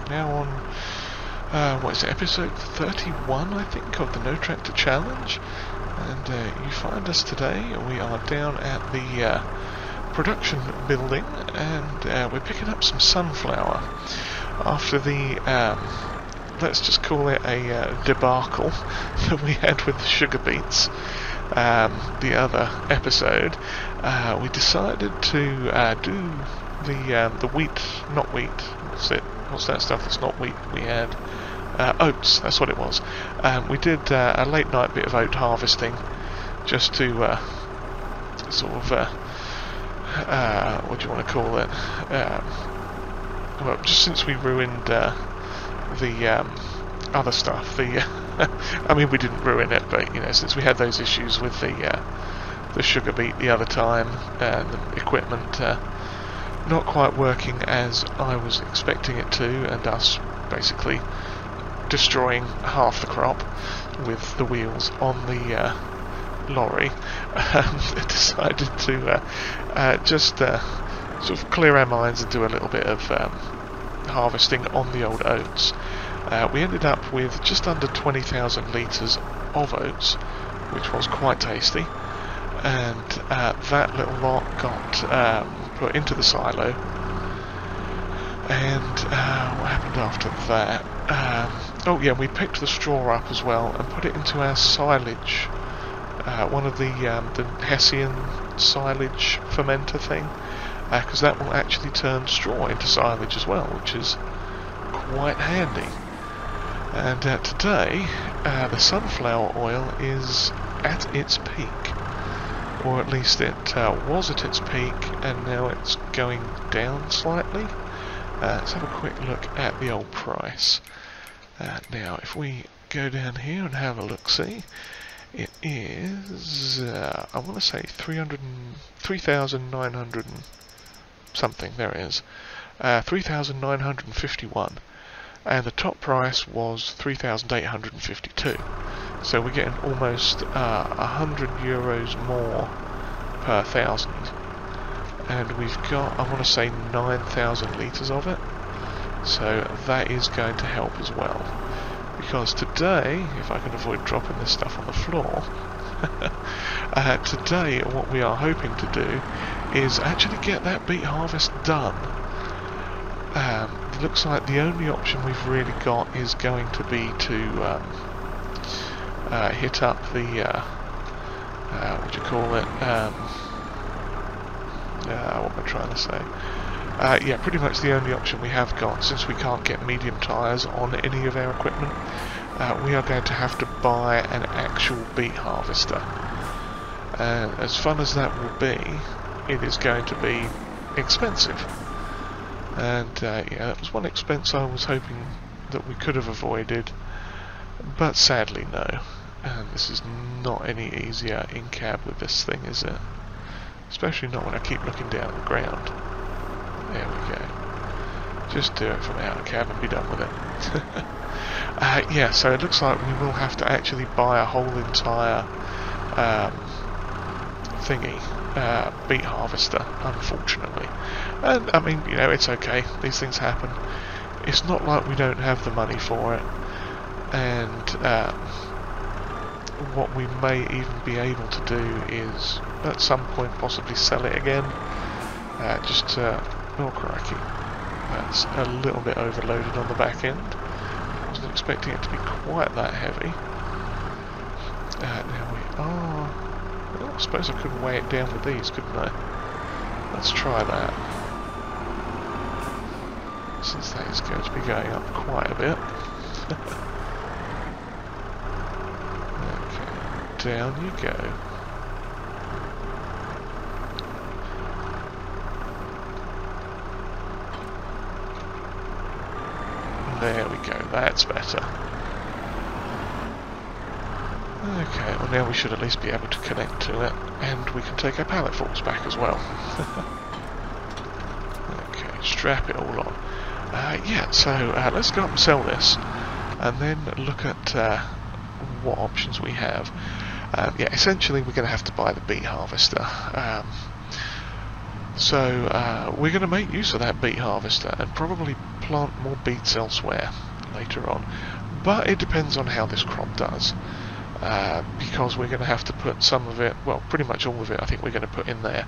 now on, what is it, episode 31, I think, of the NoTractorChallenge. And you find us today, we are down at the production building, and we're picking up some sunflower after the, let's just call it a debacle that we had with the sugar beets. The other episode, we decided to do the wheat, not wheat, what's that stuff that's not wheat we had? Oats, that's what it was. We did a late night bit of oat harvesting, just to sort of, what do you want to call it? Well, just since we ruined the other stuff, I mean, we didn't ruin it, but you know, since we had those issues with the sugar beet the other time, and the equipment not quite working as I was expecting it to, and us basically destroying half the crop with the wheels on the lorry, decided to just sort of clear our minds and do a little bit of harvesting on the old oats. We ended up with just under 20,000 litres of oats, which was quite tasty, and that little lot got put into the silo. And what happened after that? Oh yeah, we picked the straw up as well and put it into our silage, one of the Hessian silage fermenter thing, because that will actually turn straw into silage as well, which is quite handy. And today, the sunflower oil is at its peak, or at least it was at its peak, and now it's going down slightly. Let's have a quick look at the old price. Now, if we go down here and have a look-see, it is, I want to say 3,900 and something, there it is, 3,951. And the top price was 3,852. So we're getting almost 100 euros more per thousand. And we've got, I want to say, 9,000 litres of it. So that is going to help as well. Because today, if I can avoid dropping this stuff on the floor, today what we are hoping to do is actually get that beet harvest done. It looks like the only option we've really got is going to be to hit up the, what do you call it, what am I trying to say? Yeah, pretty much the only option we have got, since we can't get medium tyres on any of our equipment. We are going to have to buy an actual beet harvester. As fun as that will be, it is going to be expensive. And yeah, that was one expense I was hoping that we could have avoided, but sadly no. And this is not any easier in cab with this thing, is it? Especially not when I keep looking down the ground. There we go. Just do it from out of cab and be done with it. Yeah, so it looks like we will have to actually buy a whole entire thingy, beet harvester, unfortunately. And I mean, you know, it's okay, these things happen. It's not like we don't have the money for it, and what we may even be able to do is at some point possibly sell it again. Oh crikey, that's a little bit overloaded on the back end. I wasn't expecting it to be quite that heavy. Now we are, well, I suppose I could weigh it down with these, couldn't I? Let's try that, since that is going to be going up quite a bit. Okay, down you go. There we go, that's better. Okay, well now we should at least be able to connect to it, and we can take our pallet forks back as well. Okay, strap it all on. Yeah, so let's go up and sell this, and then look at what options we have. Yeah, essentially we're going to have to buy the beet harvester. So we're going to make use of that beet harvester and probably plant more beets elsewhere later on, but it depends on how this crop does, because we're going to have to put some of it, well, pretty much all of it I think we're going to put in there.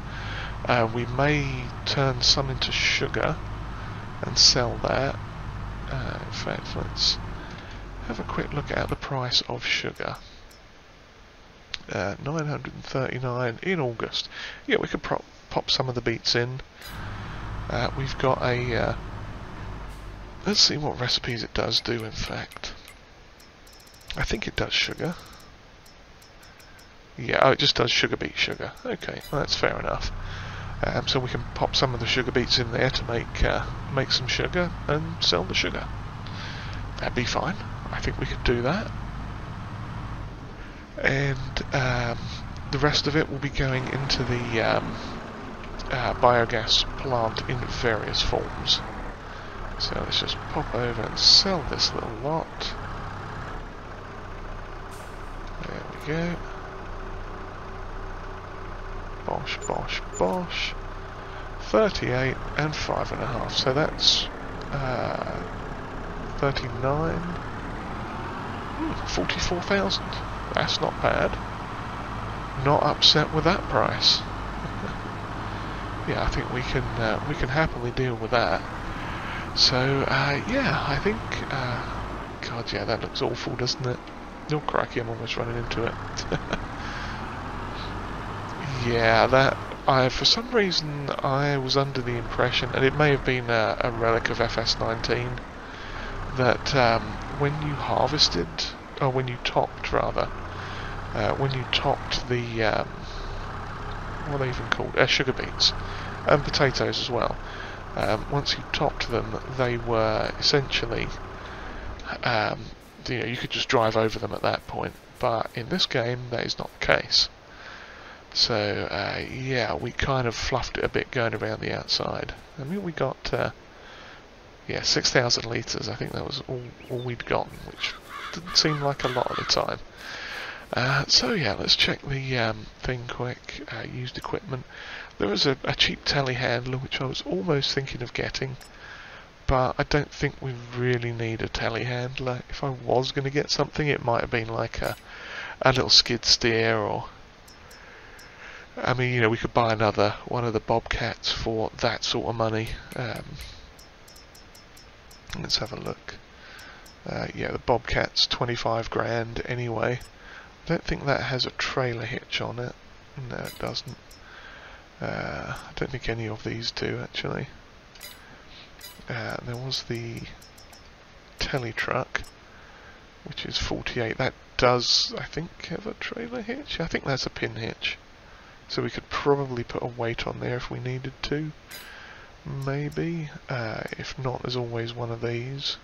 We may turn some into sugar and sell that. In fact, let's have a quick look at the price of sugar. 939 in August. Yeah, we could pop some of the beets in. We've got a... let's see what recipes it does do, in fact. I think it does sugar. Yeah, oh, it just does sugar beet sugar. Okay, well, that's fair enough. So we can pop some of the sugar beets in there to make some sugar and sell the sugar. That'd be fine. I think we could do that. And the rest of it will be going into the biogas plant in various forms. So let's just pop over and sell this little lot. There we go. Bosh, bosh, bosh. 38 and 5.5. So that's 39. 44,000. That's not bad. Not upset with that price. Yeah, I think we can happily deal with that. So yeah, I think God, yeah, that looks awful, doesn't it? Oh crikey, I'm almost running into it. Yeah, that for some reason I was under the impression, and it may have been a relic of FS19, that when you harvested, or when you topped rather, when you topped the what are they even called? Sugar beets and potatoes as well. Once you topped them, they were essentially, you know, you could just drive over them at that point. But in this game, that is not the case. So yeah, we kind of fluffed it a bit going around the outside. I mean, we got yeah, 6,000 litres. I think that was all we'd gotten, which didn't seem like a lot at the time. So yeah, let's check the thing quick. Used equipment. There was a cheap telehandler which I was almost thinking of getting, but I don't think we really need a telehandler. If I was going to get something, it might have been like a little skid steer, or I mean, you know, we could buy one of the Bobcats for that sort of money. Let's have a look. Yeah, the Bobcat's 25 grand anyway. I don't think that has a trailer hitch on it. No, it doesn't. I don't think any of these do, actually. There was the Tele truck, which is 48. That does, I think, have a trailer hitch. I think that's a pin hitch. So we could probably put a weight on there if we needed to. Maybe. If not, there's always one of these.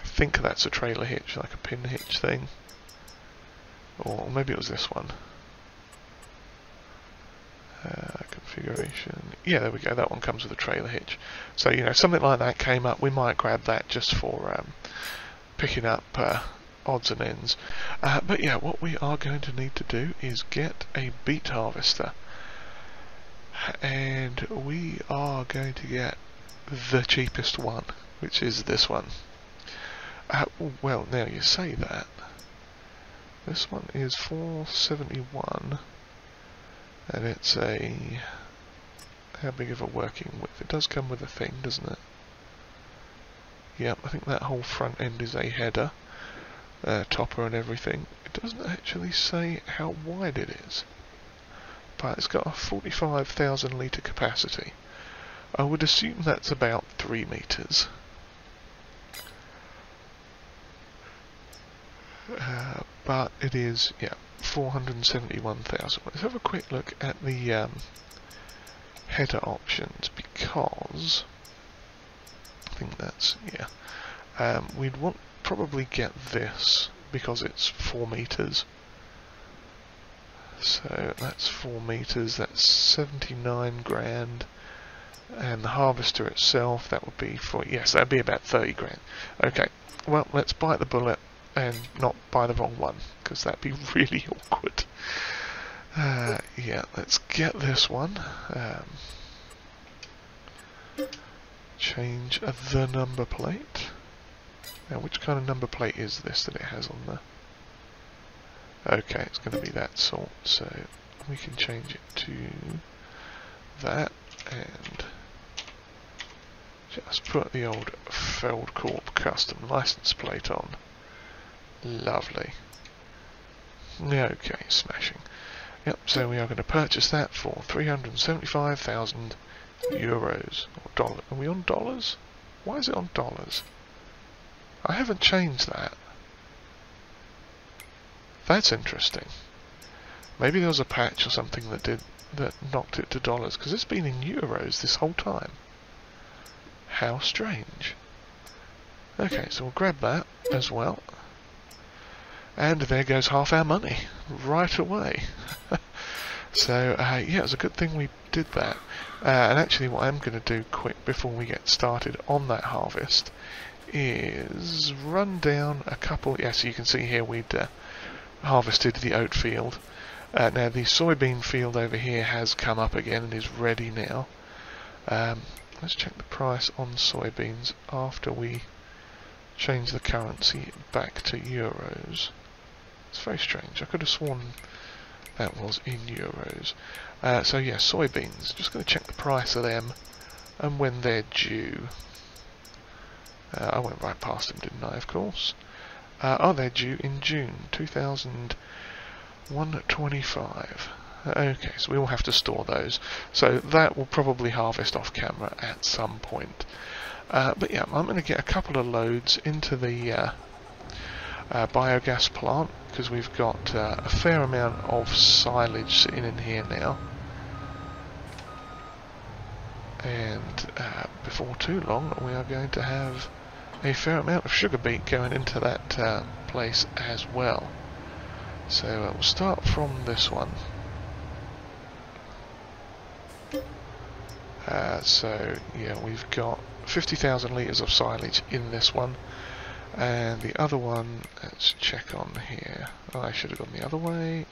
I think that's a trailer hitch, like a pin hitch thing. Or maybe it was this one. Configuration. Yeah, there we go. That one comes with a trailer hitch. So, you know, if something like that came up, we might grab that just for picking up odds and ends. But yeah, what we are going to need to do is get a beet harvester. And we are going to get the cheapest one, which is this one. Well, now you say that. This one is 471, and it's a... how big of a working width? It does come with a thing, doesn't it? Yep, I think that whole front end is a header, topper and everything. It doesn't actually say how wide it is, but it's got a 45,000 litre capacity. I would assume that's about 3 metres. But it is, yeah, 471,000. Let's have a quick look at the header options, because I think that's, yeah, we'd probably get this because it's 4 metres. So that's 4 metres, that's 79 grand, and the harvester itself, that would be for, yes, that'd be about 30 grand. Okay, well, let's bite the bullet and not buy the wrong one, because that'd be really awkward. Yeah, let's get this one. change the number plate. Now, which kind of number plate is this that it has on there? Okay, it's going to be that sort, so we can change it to that, and just put the old Feldcorp custom license plate on. Lovely. Okay, smashing. Yep, so we are going to purchase that for 375,000 euros. Or dollars. Are we on dollars? Why is it on dollars? I haven't changed that. That's interesting. Maybe there was a patch or something that knocked it to dollars, because it's been in euros this whole time. How strange. Okay, so we'll grab that as well. And there goes half our money right away. So, yeah, it was a good thing we did that. And actually what I'm going to do quick before we get started on that harvest is run down a couple... Yeah, so you can see here we'd harvested the oat field. Now the soybean field over here has come up again and is ready now. Let's check the price on soybeans after we change the currency back to euros. It's very strange. I could have sworn that was in euros. So yeah, soybeans. Just going to check the price of them and when they're due. I went right past them, didn't I, of course? Oh, they're due in June 2025. Okay, so we will have to store those. So that will probably harvest off camera at some point. But yeah, I'm going to get a couple of loads into the biogas plant, because we've got a fair amount of silage sitting in here now. And before too long we are going to have a fair amount of sugar beet going into that place as well. So we'll start from this one. So yeah, we've got 50,000 litres of silage in this one, and the other one, let's check on here. Oh, I should have gone the other way.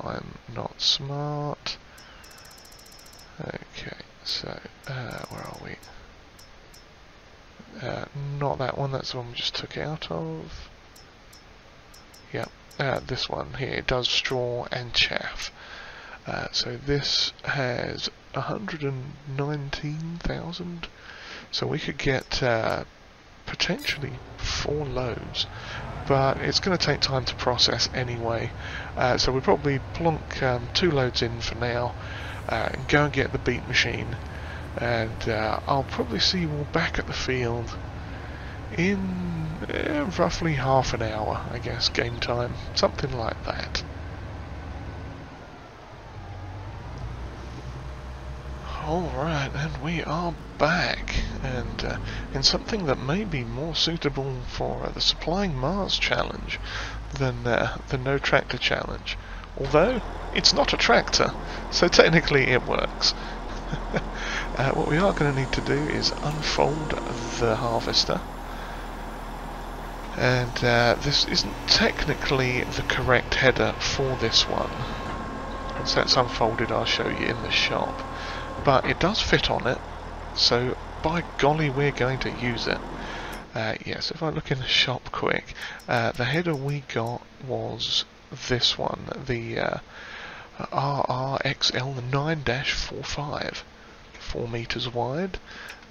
I'm not smart. Okay, so where are we? Not that one, that's the one we just took out of. Yep, this one here, it does straw and chaff. So this has 119,000, so we could get potentially 4 loads, but it's going to take time to process anyway. So we'll probably plonk 2 loads in for now, and go and get the beet machine, and I'll probably see you all back at the field in roughly half an hour, I guess, game time, something like that. Alright, and we are back, and in something that may be more suitable for the Supplying Mars challenge than the NoTractorChallenge. Although, it's not a tractor, so technically it works. What we are going to need to do is unfold the harvester. And this isn't technically the correct header for this one. Once that's unfolded, I'll show you in the shop. But it does fit on it, so by golly we're going to use it. Yes, if I look in the shop quick, the header we got was this one, the RRXL 9-45, 4 meters wide,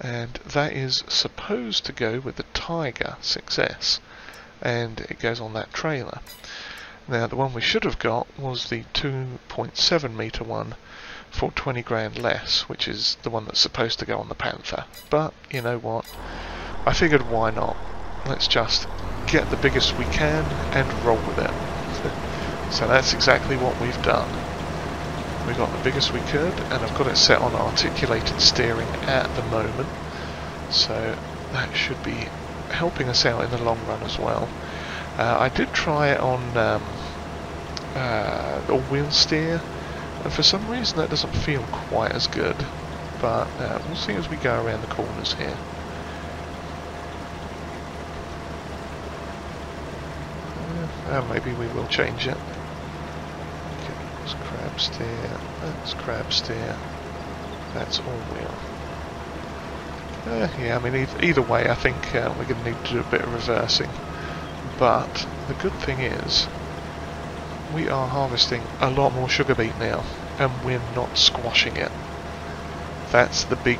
and that is supposed to go with the Tiger 6S, and it goes on that trailer. Now the one we should have got was the 2.7 meter one for 20 grand less, which is the one that's supposed to go on the Panther. But you know what, I figured why not, let's just get the biggest we can and roll with it. So that's exactly what we've done. We got the biggest we could, and I've got it set on articulated steering at the moment, so that should be helping us out in the long run as well. I did try it on all-wheel steer, and for some reason that doesn't feel quite as good, but we'll see as we go around the corners here. Maybe we will change it. Okay, let's crab steer, that's crab steer, that's all-wheel. Yeah, I mean, either way, I think we're going to need to do a bit of reversing. But the good thing is, we are harvesting a lot more sugar beet now, and we're not squashing it. That's the big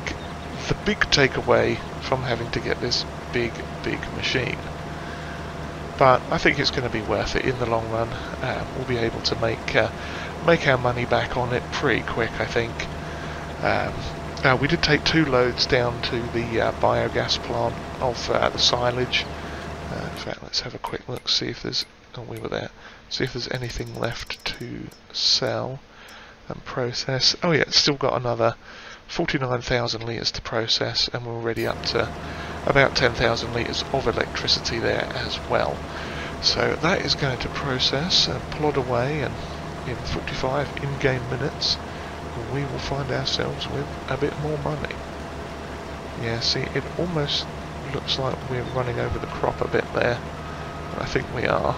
takeaway from having to get this big machine. But I think it's going to be worth it in the long run. We'll be able to make our money back on it pretty quick, I think. We did take 2 loads down to the biogas plant of the silage. In fact, let's have a quick look, see if there's... Oh, we were there. See if there's anything left to sell and process. Oh yeah, it's still got another 49,000 litres to process, and we're already up to about 10,000 litres of electricity there as well. So that is going to process and plod away, and in 45 in-game minutes we will find ourselves with a bit more money. Yeah, see, it almost looks like we're running over the crop a bit there. I think we are.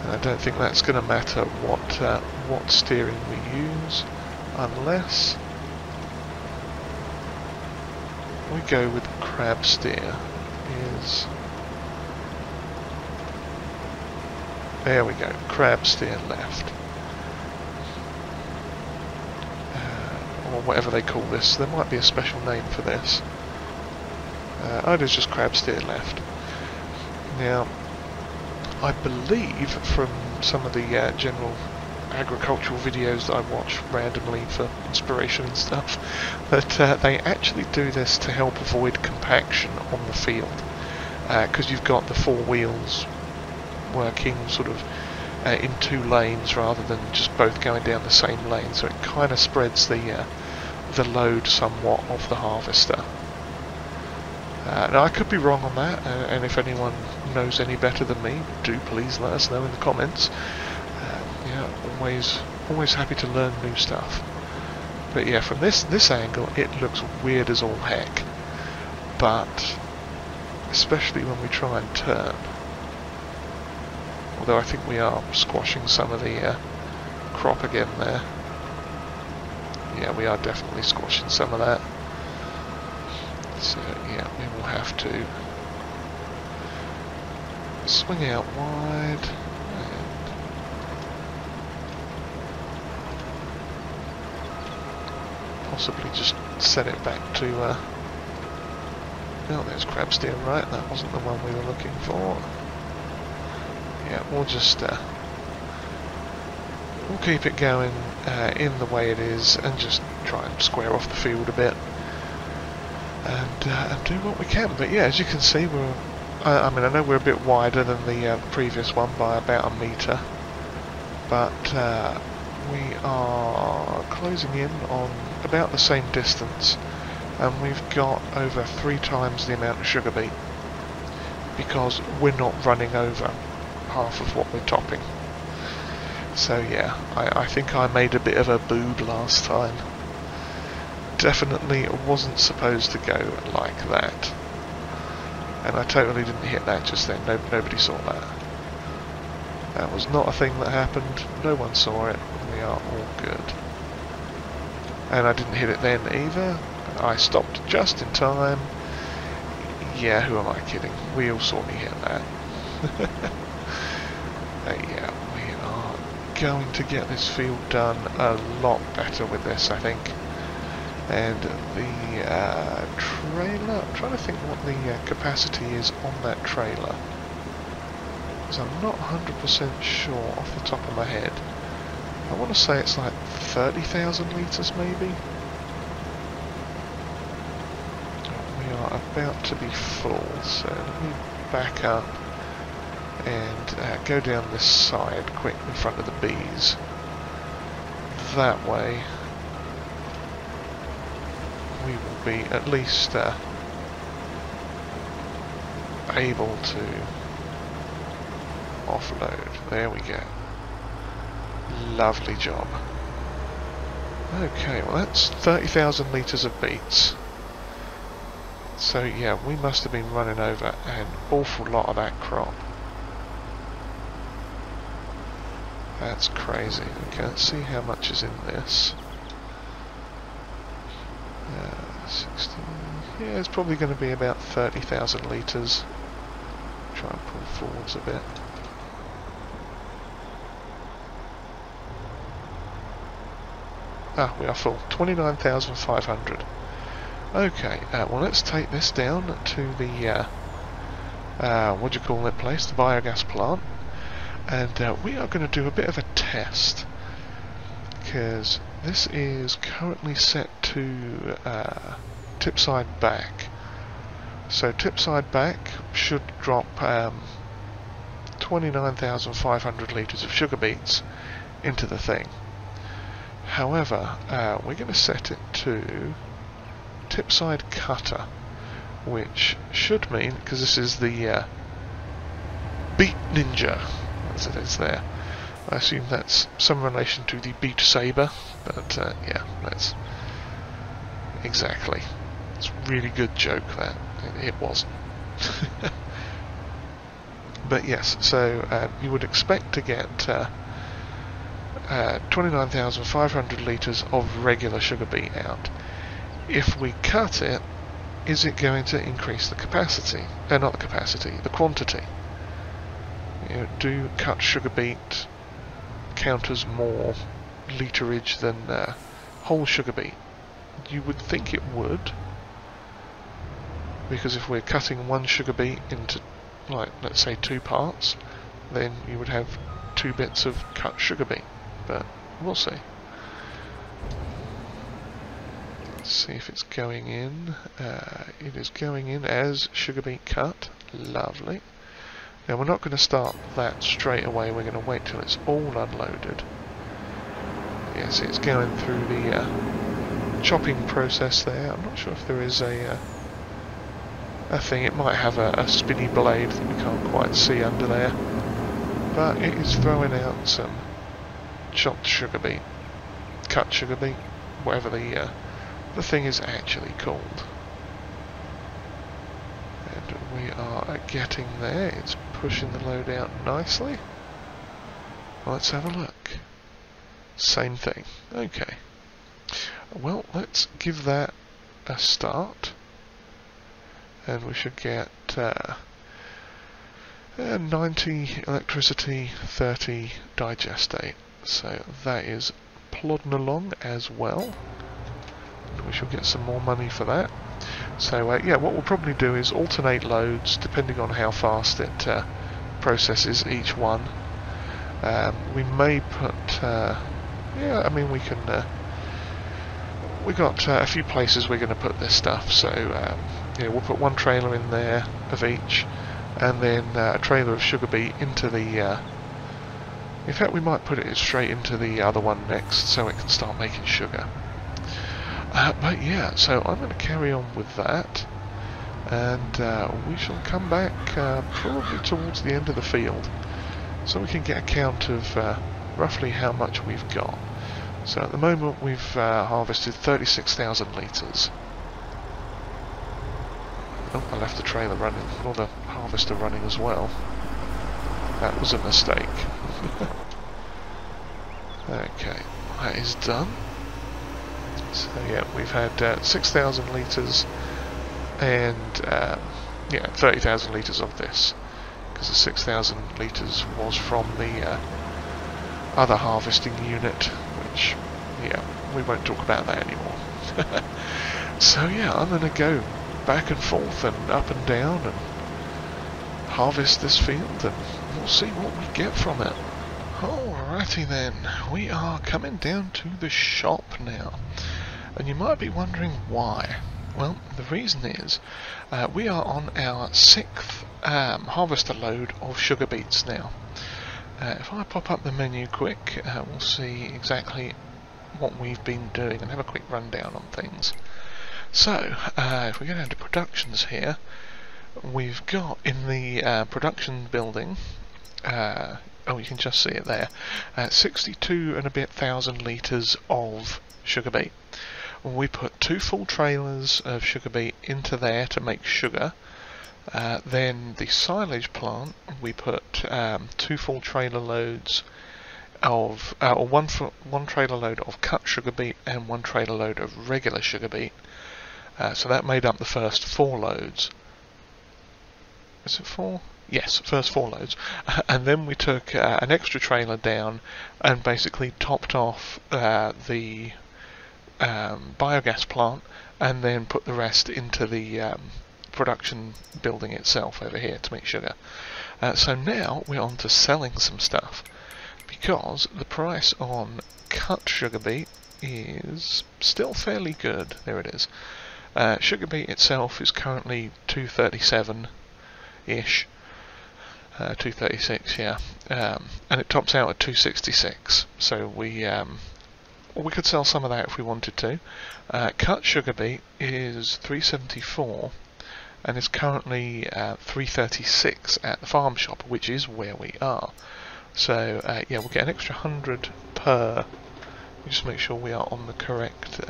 And I don't think that's going to matter what steering we use, unless we go with crab steer. There we go, crab steer left. Or whatever they call this. There might be a special name for this. It is just crab steer left. Now, I believe from some of the general agricultural videos that I watch randomly for inspiration and stuff, that they actually do this to help avoid compaction on the field, because you've got the 4 wheels working sort of in 2 lanes rather than just both going down the same lane, so it kind of spreads the load somewhat of the harvester. Now I could be wrong on that, and if anyone knows any better than me, do please let us know in the comments. Yeah, always happy to learn new stuff. But yeah, from this angle it looks weird as all heck, but especially when we try and turn. Although I think we are squashing some of the crop again there. Yeah, we are definitely squashing some of that. So yeah, we will have to swing out wide and possibly just set it back to oh, there's crab steer, right? That wasn't the one we were looking for. Yeah, we'll just we'll keep it going in the way it is and just try and square off the field a bit and do what we can. But yeah, as you can see, we're I mean, I know we're a bit wider than the previous one by about 1 metre, but we are closing in on about the same distance, and we've got over 3 times the amount of sugar beet because we're not running over half of what we're topping. So yeah, I think I made a bit of a boob last time. Definitely wasn't supposed to go like that. And I totally didn't hit that just then. Nobody saw that. That was not a thing that happened. No one saw it. We are all good. And I didn't hit it then either. I stopped just in time. Yeah, who am I kidding? We all saw me hit that. Yeah, we are going to get this field done a lot better with this, I think. And the trailer, I'm trying to think what the capacity is on that trailer, because I'm not 100% sure off the top of my head. I want to say it's like 30,000 litres maybe. We are about to be full, so let me back up and go down this side quick in front of the bees. That way we will be at least able to offload. There we go. Lovely job. Okay, well that's 30,000 litres of beets. So yeah, we must have been running over an awful lot of that crop. That's crazy. Okay, let's see how much is in this. 60. Yeah, it's probably going to be about 30,000 litres. Try and pull forwards a bit. Ah, we are full. 29,500. Okay, well let's take this down to the, what do you call that place? The biogas plant. And we are going to do a bit of a test. Because this is currently set to tip side back. So tip side back should drop 29,500 litres of sugar beets into the thing. However, we're going to set it to tip side cutter, which should mean, because this is the Beet Ninja, as it is there. I assume that's some relation to the Beet Saber, but yeah, that's exactly. It's a really good joke, that. It wasn't. But yes, so you would expect to get 29,500 litres of regular sugar beet out. If we cut it, is it going to increase the capacity? Not the capacity, the quantity. You know, do cut sugar beet count as more literage than whole sugar beet? You would think it would, because if we're cutting one sugar beet into, like, let's say 2 parts, then you would have 2 bits of cut sugar beet, but we'll see. Let's see if it's going in. It is going in as sugar beet cut. Lovely. Now we're not going to start that straight away, we're going to wait till it's all unloaded. Yes, it's going through the chopping process there. I'm not sure if there is a thing. It might have a spinny blade that we can't quite see under there, but it is throwing out some chopped sugar beet, cut sugar beet, whatever the thing is actually called. And we are getting there. It's pushing the load out nicely. Let's have a look. Same thing. Okay. Well, let's give that a start. And we should get 90 electricity, 30 digestate. So that is plodding along as well. And we shall get some more money for that. So yeah, what we'll probably do is alternate loads depending on how fast it processes each one. We may put, yeah, I mean we can. We got a few places we're going to put this stuff. So yeah, we'll put one trailer in there of each, and then a trailer of sugar beet into the. In fact, we might put it straight into the other one next, so it can start making sugar. But yeah, so I'm going to carry on with that, and we shall come back probably towards the end of the field, so we can get a count of roughly how much we've got. So at the moment we've harvested 36,000 litres. Oh, I left the trailer running, or the harvester running as well. That was a mistake. Okay, that is done. So yeah, we've had 6,000 litres and yeah, 30,000 litres of this, because the 6,000 litres was from the other harvesting unit, which, yeah, we won't talk about that anymore. So yeah, I'm going to go back and forth and up and down and harvest this field, and we'll see what we get from it. Alrighty then, we are coming down to the shop now. And you might be wondering why. Well, the reason is we are on our 6th harvester load of sugar beets now. If I pop up the menu quick, we'll see exactly what we've been doing and have a quick rundown on things. So, if we go down to productions here, we've got in the production building, oh, you can just see it there, 62 and a bit thousand litres of sugar beet. We put 2 full trailers of sugar beet into there to make sugar. Then the silage plant, we put 2 full trailer loads of, or one trailer load of cut sugar beet and 1 trailer load of regular sugar beet. So that made up the first 4 loads. Is it 4? Yes, first 4 loads. And then we took an extra trailer down and basically topped off the biogas plant, and then put the rest into the production building itself over here to make sugar. So now we're on to selling some stuff, because the price on cut sugar beet is still fairly good. There it is. Sugar beet itself is currently 237-ish. 236, yeah. And it tops out at 266. So we could sell some of that if we wanted to. Cut sugar beet is 374, and is currently 336 at the farm shop, which is where we are. So yeah, we'll get an extra 100 per. Just make sure we are on the correct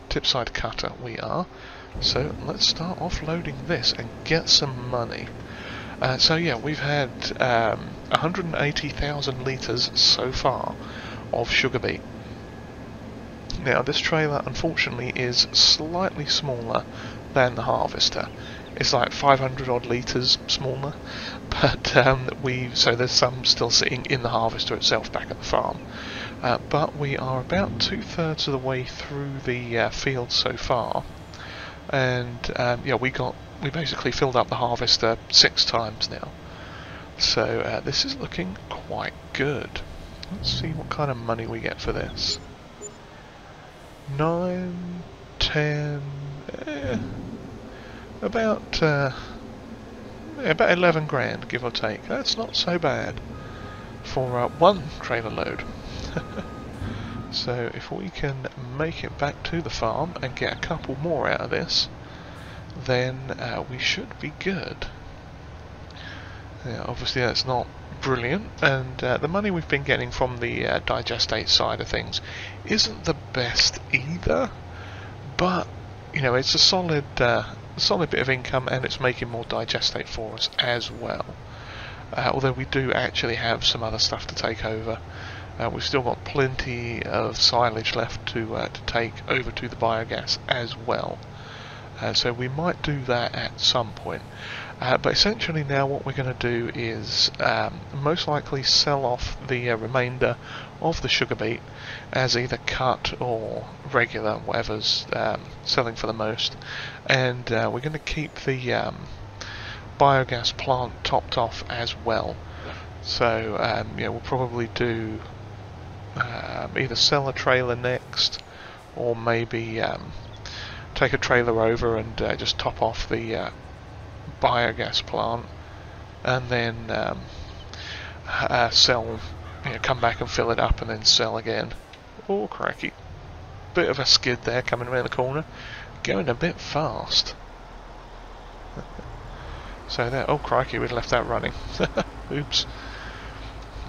tip side cutter. We are. So let's start offloading this and get some money. So yeah, we've had 180,000 litres so far of sugar beet. Now this trailer unfortunately is slightly smaller than the harvester. It's like 500 odd litres smaller, but so there's some still sitting in the harvester itself back at the farm. But we are about 2/3 of the way through the field so far, and yeah, we basically filled up the harvester 6 times now. So this is looking quite good. Let's see what kind of money we get for this. 9, 10, about 11 grand, give or take. That's not so bad for one trailer load. So if we can make it back to the farm and get a couple more out of this, then we should be good. Yeah, obviously that's not brilliant, and the money we've been getting from the digestate side of things isn't the best either, but you know, it's a solid bit of income, and it's making more digestate for us as well. Although we do actually have some other stuff to take over. We've still got plenty of silage left to take over to the biogas as well. So we might do that at some point. But essentially now what we're going to do is most likely sell off the remainder of the sugar beet as either cut or regular, whatever's selling for the most. And we're going to keep the biogas plant topped off as well. So yeah, we'll probably do either sell a trailer next, or maybe take a trailer over and just top off the biogas plant, and then sell, you know, come back and fill it up and then sell again. Oh cracky, bit of a skid there coming around the corner, going a bit fast. So there, oh crikey, we'd left that running. Oops.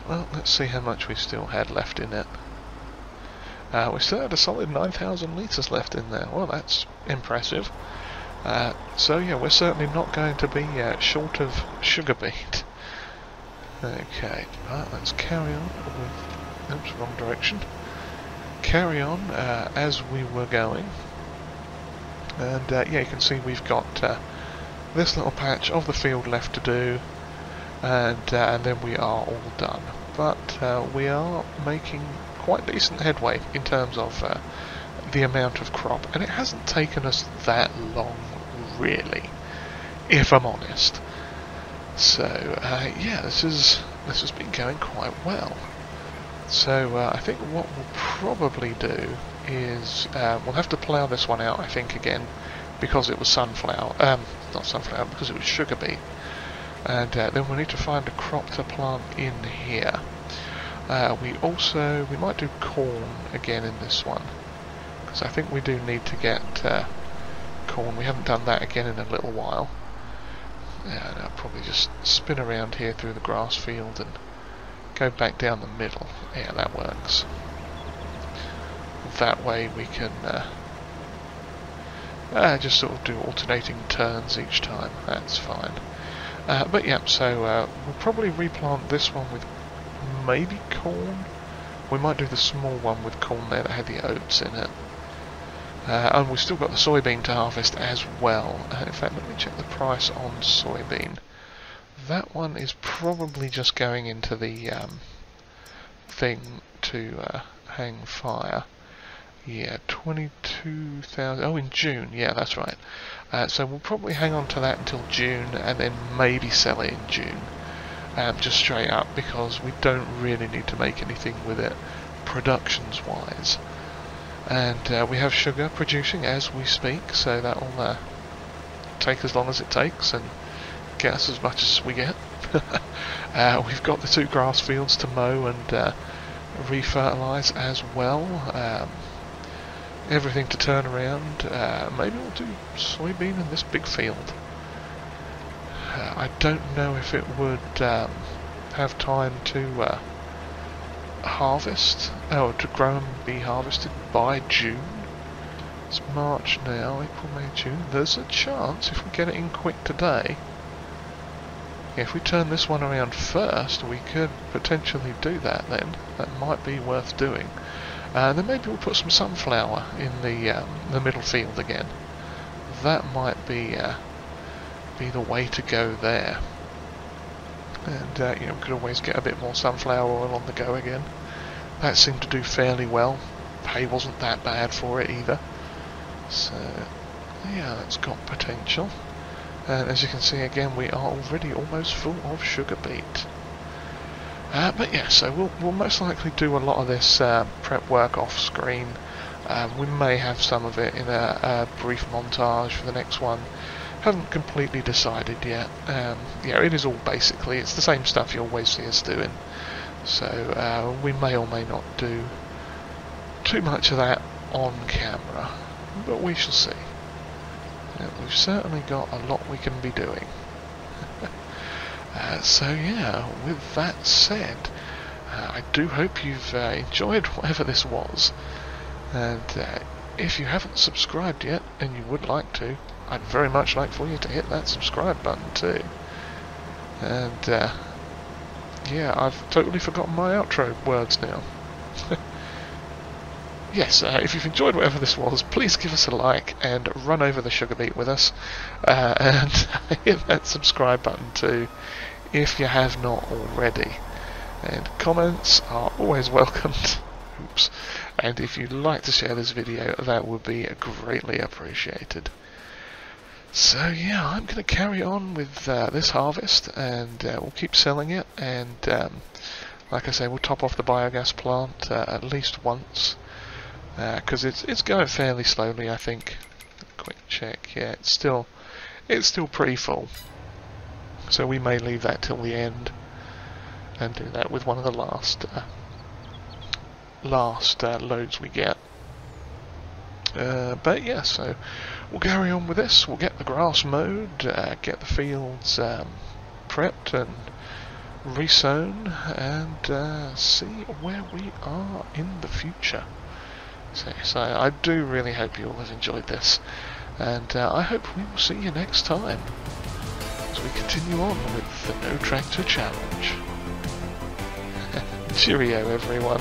Well, let's see how much we still had left in it. We still had a solid 9,000 litres left in there. Well, that's impressive. So yeah, we're certainly not going to be short of sugar beet. Okay, right, let's carry on with... Oops, wrong direction. Carry on as we were going. And yeah, you can see we've got this little patch of the field left to do, and then we are all done. But we are making quite decent headway in terms of the amount of crop, and it hasn't taken us that long really, if I'm honest. So yeah, this has been going quite well. So I think what we'll probably do is we'll have to plough this one out, I think, again, because it was sunflower, not sunflower, because it was sugar beet. And then we need to find a crop to plant in here. We might do corn again in this one, because I think we do need to get corn. We haven't done that again in a little while. And I'll probably just spin around here through the grass field and go back down the middle. Yeah, that works. That way we can just sort of do alternating turns each time. That's fine. But yeah, so we'll probably replant this one with maybe corn. We might do the small one with corn there that had the oats in it. And we've still got the soybean to harvest as well. In fact, let me check the price on soybean. That one is probably just going into the thing to hang fire. Yeah, 22,000. Oh, in June. Yeah, that's right. So we'll probably hang on to that until June, and then maybe sell it in June. Just straight up, because we don't really need to make anything with it, productions-wise. And we have sugar producing as we speak, so that'll take as long as it takes and get us as much as we get. We've got the 2 grass fields to mow and refertilise as well. Everything to turn around. Maybe we'll do soybean in this big field. I don't know if it would have time to harvest, to grow and be harvested by June. It's March now, April, May, June. There's a chance if we get it in quick today. If we turn this one around first, we could potentially do that then. That might be worth doing. Then maybe we'll put some sunflower in the middle field again. That might be the way to go there. And you know, we could always get a bit more sunflower oil on the go again. That seemed to do fairly well. Hay wasn't that bad for it either. So yeah, that's got potential. And as you can see again, we are already almost full of sugar beet. But yeah, so we'll most likely do a lot of this prep work off screen. We may have some of it in a brief montage for the next one. Haven't completely decided yet. Yeah, it is all basically, it's the same stuff you always see us doing. So we may or may not do too much of that on camera, but we shall see. We've certainly got a lot we can be doing. So yeah, with that said, I do hope you've enjoyed whatever this was. And if you haven't subscribed yet, and you would like to, I'd very much like for you to hit that subscribe button too. And yeah, I've totally forgotten my outro words now. Yes, if you've enjoyed whatever this was, please give us a like and run over the sugar beet with us. And hit that subscribe button too, if you have not already. And comments are always welcomed. Oops. And if you'd like to share this video, that would be greatly appreciated. So yeah, I'm going to carry on with this harvest, and we'll keep selling it. And like I say, we'll top off the biogas plant at least once. Because it's going fairly slowly, I think. Quick check, yeah, it's still pretty full. So we may leave that till the end and do that with one of the last loads we get. But yeah, so we'll carry on with this. We'll get the grass mowed, get the fields prepped and resown, and see where we are in the future. So I do really hope you all have enjoyed this, and I hope we will see you next time as we continue on with the No Tractor Challenge. Cheerio, everyone.